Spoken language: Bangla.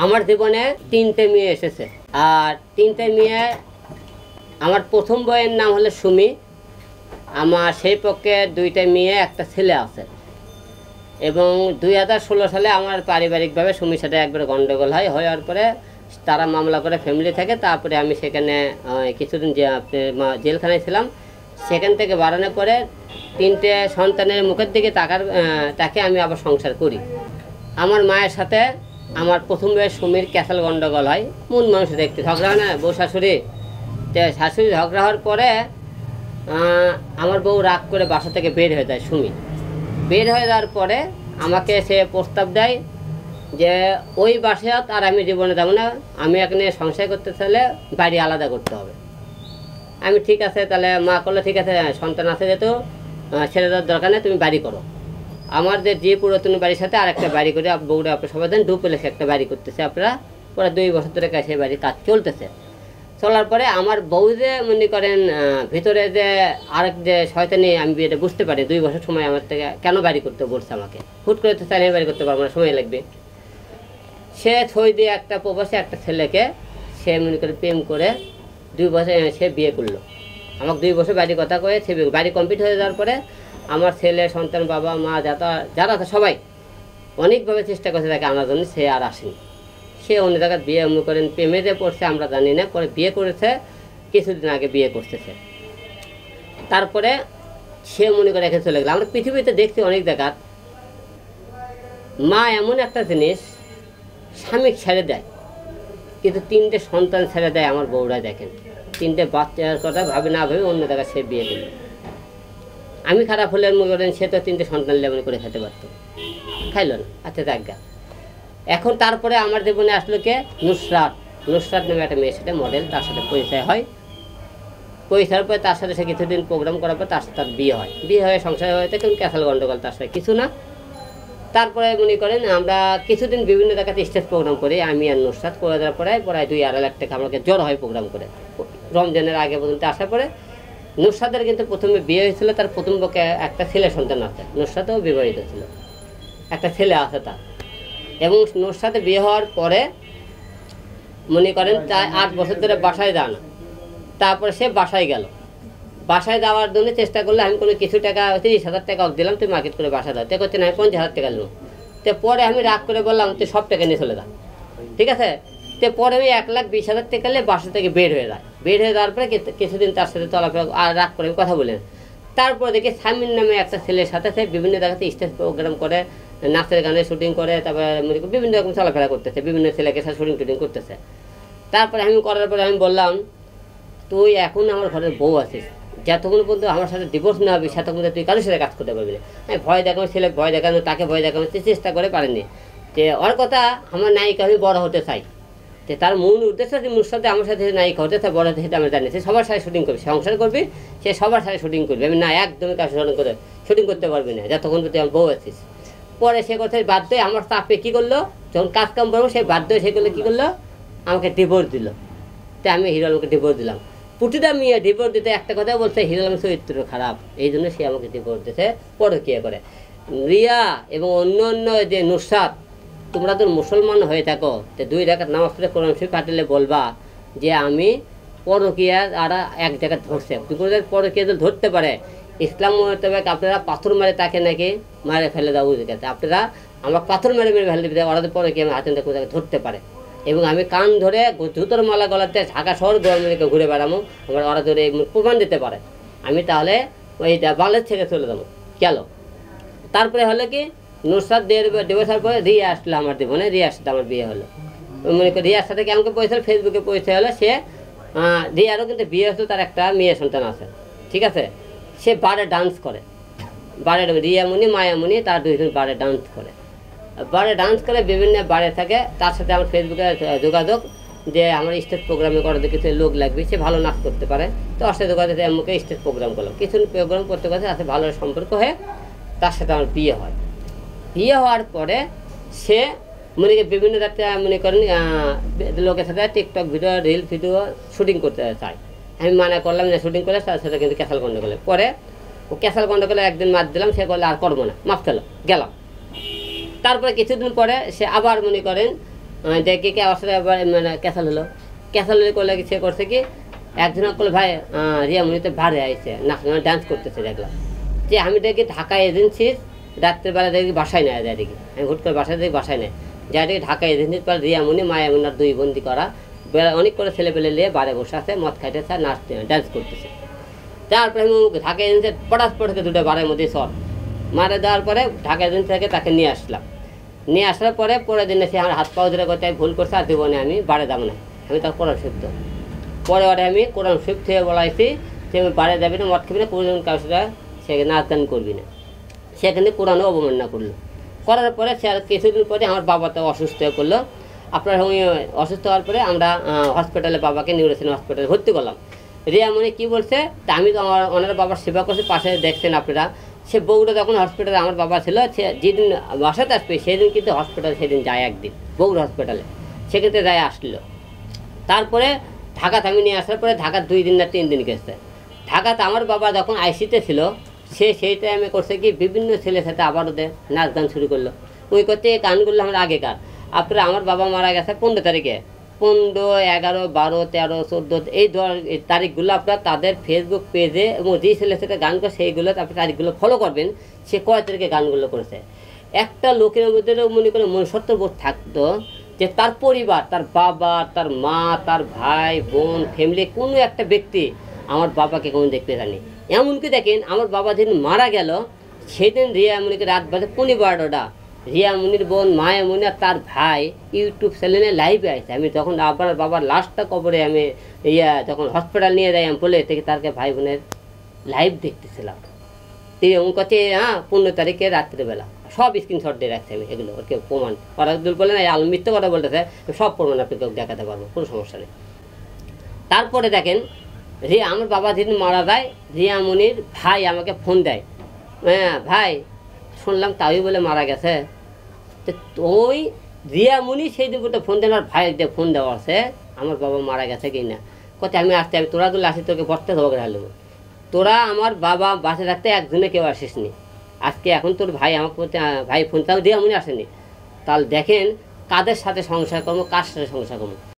আমার জীবনে 3টে মেয়ে এসেছে, আর 3টে মেয়ে, আমার প্রথম বইয়ের নাম হলো সুমি। আমার সেই পক্ষে 2টে মেয়ে একটা ছেলে আছে। এবং 2016 সালে আমার পারিবারিকভাবে সুমির সাথে একবার গণ্ডগোল হওয়ার পরে তারা মামলা করে ফ্যামিলি থেকে, তারপরে আমি সেখানে কিছুদিন জেলখানায় ছিলাম। সেখান থেকে বাড়ানোর পরে 3টে সন্তানের মুখের দিকে তাকে আমি আবার সংসার করি। আমার মায়ের সাথে আমার প্রথম বয়স সুমির ক্যাসাল গণ্ডগোল হয়, মন মানুষ দেখতে ঝগড়া হয় না, বউ শাশুড়ি। তো শাশুড়ি ঝগড়া হওয়ার পরে আমার বউ রাগ করে বাসা থেকে বের হয়ে যায়। সুমি বের হয়ে যাওয়ার পরে আমাকে সে প্রস্তাব দেয় যে ওই বাসায় আর আমি জীবনে যাবো না, আমি এখানে সংসার করতে চাইলে বাড়ি আলাদা করতে হবে। আমি ঠিক আছে, তাহলে মা করলে ঠিক আছে, সন্তান আছে যেহেতু ছেড়ে দেওয়ার দরকার নেই, তুমি বাড়ি করো। আমার যে পুরাতন বাড়ির সাথে আর একটা বাড়ি করে বউরা আপনার সবাই দেন, ডুপ্লেক্স একটা বাড়ি করতেছে আপনারা, পরে 2 বছর ধরে সেই বাড়ির কাজ চলতেছে। চলার পরে আমার বউ যে মনে করেন ভিতরে যে আরেক যে শয়তানি, আমি এটা বুঝতে পারি 2 বছর সময় আমার থেকে কেন বাড়ি করতে বলছে আমাকে। হুট করে তো চাইলে বাড়ি করতে পারবো না, সময় লাগবে। সে ছই দিয়ে একটা প্রবাসী একটা ছেলেকে সে মনে করে প্রেম করে 2 বছর সে বিয়ে করলো। আমাকে 2 বছর বাড়ির কথা কয়ে সে বাড়ি কমপ্লিট হয়ে যাওয়ার পরে আমার ছেলে সন্তান বাবা মা যারা আছে সবাই অনেকভাবে চেষ্টা করছে তাকে আনার জন্য, সে আর আসেনি। সে অন্য জায়গায় বিয়ে মনে করেন প্রেমে যে পড়ছে আমরা জানি না, পরে বিয়ে করেছে, কিছুদিন আগে বিয়ে করতেছে। তারপরে সে মনে করে রেখে চলে গেল। আমরা পৃথিবীতে দেখছি অনেক জায়গার মা এমন একটা জিনিস, স্বামী ছেড়ে দেয় কিন্তু 3টে সন্তান ছেড়ে দেয়। আমার বউরা দেখেন 3টে বাচ্চার কথা ভাবে না ভেবে অন্য জায়গায় সে বিয়ে করল। আমি খারাপ হলে মনে করেন সে তো 3টে সন্তান লেমন করে খেতে পারতো, খাইল না। আচ্ছা জায়গা। এখন তারপরে আমার জীবনে আসলো কে, নুসরাত নামে একটা মেয়ের সাথে মডেল, তার সাথে পরিচয় হয়। পরিচয়ের পরে তার সাথে সে কিছুদিন প্রোগ্রাম করার পর তার বিয়ে হয়। বিয়ে হয়ে সংসার হয়েছে, কিন্তু ক্যাসাল গণ্ডগোল তার সাথে কিছু না। তারপরে মনে করেন আমরা কিছুদিন বিভিন্ন জায়গাতে স্টেজ প্রোগ্রাম করি, আমি আর নুসরাত করে দেওয়ার পরে প্রায় 2-2.5 লাখ টাকা আমাকে জড় হয় প্রোগ্রাম করে। রমজানের আগে পর্যন্ত আসার পরে নুসরাতের কিন্তু প্রথমে বিয়ে হয়েছিল, তার প্রথম পক্ষে একটা ছেলে সন্তান আছে। নুসরাতও বিবাহিত ছিল, একটা ছেলে আছে তার। এবং নুসরাতে বিয়ে হওয়ার পরে মনে করেন 8 বছর ধরে বাসায় যায় না। তারপরে সে বাসায় গেল। বাসায় যাওয়ার জন্য চেষ্টা করলে আমি কোনো কিছু টাকা 30,000 টাকা দিলাম, তুই মার্কেট করে বাসা দাও। তে করছে না, আমি 50,000 টাকা নেব। তো পরে আমি রাগ করে বললাম তুই সব টাকা নিয়ে চলে যা, ঠিক আছে। তো পরে আমি 1,20,000 টাকা নিয়ে বাসা থেকে বের হয়ে যায়। বের হয়ে যাওয়ার পরে কিছুদিন তার সাথে চলাফেরা আর রাগ করে কথা বলেন। তারপরে দেখি সামিন নামে একটা ছেলের সাথে সে বিভিন্ন জায়গাতে স্টেজ প্রোগ্রাম করে, নাচের গানের শুটিং করে, তারপরে বিভিন্ন রকম চলাফেরা করতেছে, বিভিন্ন ছেলেকে সাথে শুটিং করতেছে। তারপরে আমি করার পরে আমি বললাম তুই এখন আমার ঘরের বউ আছিস, যতক্ষণ পর্যন্ত আমার সাথে ডিভোর্স না হবে ততক্ষণ তুই কারোর সাথে কাজ করতে পারবি না। আমি ভয় দেখানো, ছেলে ভয় দেখানো, তাকে ভয় দেখানো চেষ্টা করে পারেনি। যে ওর কথা আমার নায়িকা আমি বড় হতে চাই, তো তার মূল উদ্দেশ্য যে মোর সাথে আমার সাথে নায়িকা হতে চাই, বড় হতে, সেটা আমি জানি। সে সবার সাথে শুটিং করবি, সংসার করবি, সে সবার সাথে শুটিং করবি। আমি না, একদমই কাজ শুটিং করতে পারবি না যতক্ষণ তুই আমার বউ আছিস। পরে সে কথা বাধ্য হয়ে আমার চাপে কী করলো, যখন কাজ কাম করবো সে বাধ্য হয়ে সে করলে কী করলো, আমাকে ডিভোর্স দিল। তো আমি হিরো আলমকে ডিভোর্স দিলাম। প্রতিটা মেয়ে ডিভোর্স দিতে একটা কথা বলছে, হিরো আলম চরিত্র খারাপ, এই জন্য সে আমাকে ডিভোর্স দিতে পরকীয়া করে। রিয়া এবং অন্য যে নুসরাত, তোমরা তো মুসলমান হয়ে থাকো, তো 2 রাকাত নামাজ পড়ে কোরআন শরীফ পাঠালে বলবা যে আমি পরকীয়া আর এক জায়গায় ধরছে। পরকীয়া যদি ধরতে পারে, ইসলাম মোতাবেক আপনারা পাথর মারে তাকে নাকি মারে ফেলে দেওয়া উচিত আছে। আপনারা আমরা পাথর মেরে ফেলে দিতে, ওরা তো পরকীয়া আমি হাতে কোথাও ধরতে পারে। এবং আমি কান ধরে জুতোর মালা গলাতে ঢাকা শহর গভর্নমেন্টকে ঘুরে বেড়াবো, আমার ওরা ধরে প্রমাণ দিতে পারে, আমি তাহলে ওইটা বাংলাদেশ থেকে চলে যাবো গেল। তারপরে হলো কি, নুসরাত ডিভোর্সের পরে রিয়া আসলো আমার জীবনে, রিয়ার সাথে আমার বিয়ে হলো। মনে করি রিয়ার সাথে কেমন পরিচয়, ফেসবুকে পরিচয় হলো। সে রিয়ারও কিন্তু বিয়ে হতো, তার একটা মেয়ে সন্তান আছে, ঠিক আছে। সে বারে ডান্স করে, বারে রিয়ামণি মায়ামণি, তার 2জন বারে ডান্স করে, বিভিন্ন বারে থাকে। তার সাথে আমার ফেসবুকে যোগাযোগ যে আমার স্টেজ প্রোগ্রামে করাতে কিছু লোক লাগবে, সে ভালো নাচ করতে পারে। তো ওর সাথে যোগাযোগ আমাকে স্টেজ প্রোগ্রাম করলাম, কিছু প্রোগ্রাম করতে করতে আছে ভালো সম্পর্ক হয়ে তার সাথে আমার বিয়ে হয়। বিয়ে হওয়ার পরে সে মনে করি বিভিন্ন জায়গায় মনে করেন লোকের সাথে TikTok video, reel video shooting করতে চায়। আমি মানা করলাম যে শুটিং করে, তার সাথে কিন্তু ক্যাসাল গণ্ডগোলে পরে ও ক্যাসাল গণ্ডগোলে একদিন মার দিলাম, সে করলে আর করবো না, মাফ ফেলো গেলাম। তারপরে কিছুদিন পরে সে আবার মনে করেন দেখি কি আমার সাথে আবার মানে ক্যাসাল হলো। ক্যাসাল হলে করলে সে করছে কি একজন করলো ভাই রিয়ামণিতে ভাড়ে আইছে না ডান্স করতেছে দেখলাম। যে আমি দেখি ঢাকা এজেন্সির রাত্রেবেলা দেখি বাসায় নেয় যায় দেখি, আমি হুট করে বাসায় দেখি বাসায় নেয় যা দেখি ঢাকা এজেন্সির পর রিয়ামণি মায়ামুনার 2 বন্দি করা অনেক করে ছেলেপেলে নিয়ে বারে বসে আছে, মদ খাইতেছে, নাচতে ডান্স করতেছে। তারপরে আমি ঢাকা এজেন্সি পটাশ পটাশকে 2টা বারের মধ্যে শট মারে দেওয়ার পরে ঢাকা এজেন্সি থেকে তাকে নিয়ে আসলাম। নিয়ে আসার পরে পরের দিনে সে আমার হাত পাও ধরে করতে আমি ভুল করছে আর জীবনে আমি বাড়ে যাবো না, আমি তার কোরআন শিখতো। পরে আমি কোরআন শিখ থেকে বলাইছি যে আমি বাড়ে যাবি না, মদ খাবি না, কোরআন কারোর সাথে সে নাচ গান করবি না। সেখানে কোরআনও অবমাননা করলো। করার পরে সে আর কিছুদিন পরে আমার বাবা তো অসুস্থ হয়ে করলো। আপনার অসুস্থ হওয়ার পরে আমরা হসপিটালে বাবাকে নিউরোসিন হসপিটালে ভর্তি করলাম। রিয়ামণি কী বলছে তা আমি তো ওনার বাবার সেবা করছি, পাশে দেখছেন আপনারা। সে বগুড়া যখন হসপিটালে আমার বাবা ছিল, সে যেদিন বাসাতে আসবে সেদিন কিন্তু হসপিটালে সেদিন যায় একদিন বগুড়া হসপিটালে, সেক্ষেত্রে যায় আসলো। তারপরে ঢাকাতে আমি নিয়ে আসার পরে ঢাকা 2 দিন না 3 দিন গেছে। ঢাকাতে আমার বাবা যখন আইসিতে ছিল সে সেই টাইমে করছে কি বিভিন্ন ছেলের সাথে আবার ওদের নাচ গান শুরু করলো। ওই করতে এই গানগুলো আমার আগেকার। আপনার আমার বাবা মারা গেছে 15 তারিখে, 15, 11, 12, 13, 14 এই তারিখগুলো আপনার তাদের ফেসবুক পেজে এবং যে ছেলের সাথে গান করে সেইগুলো আপনি তারিখগুলো ফলো করবেন সে কয় তারিখে গানগুলো করেছে। একটা লোকের মধ্যে মনে করে মনুষ্যত্ববোধ থাকতো যে তার পরিবার, তার বাবা, তার মা, তার ভাই বোন, ফ্যামিলি কোনো একটা ব্যক্তি আমার বাবাকে কোনো দেখতে জানি। এমনকি দেখেন আমার বাবা যেদিন মারা গেল সেদিন রিয়ামণিকে রাত বাজে 12:15 রিয়ামণির বোন মায়ামণি আর তার ভাই ইউটিউব চ্যানেলে লাইভে আসে। আমি তখন আবার বাবার লাস্টটা কবরে আমি যখন হসপিটাল নিয়ে যাই আমি বলে থেকে তারকে ভাই বোনের লাইভ দেখতেছিলাম। তিনি কাছে 15 তারিখে রাত্রিবেলা সব স্ক্রিনশট দিয়ে রাখছি আমি, এগুলো ওকে প্রমাণ ওরা বলে না আল মিথ্যে কথা বলতেছে, সব প্রমাণ আপনাকে দেখাতে পারবো, কোনো সমস্যা নেই। তারপরে দেখেন আমার বাবা যেদিন মারা যায় রিয়ামণির ভাই আমাকে ফোন দেয়, ভাই শুনলাম তাই বলে মারা গেছে। তো ওই রিয়ামণি সেই দিন ফোন দেন আর ভাই ফোন দেওয়া আছে আমার বাবা মারা গেছে কি না। কোথায় আমি আসতে আমি তোরা গুলো আসি তোকে বসতে ধরে হারলো, তোরা আমার বাবা বাসে থাকতে একজনে কেউ আসিসনি, আজকে এখন তোর ভাই আমাকে ভাই ফোন তাও রিয়ামণি আসেনি। তাহলে দেখেন কাদের সাথে সংসার করবো, কার সাথে সংসার করবো।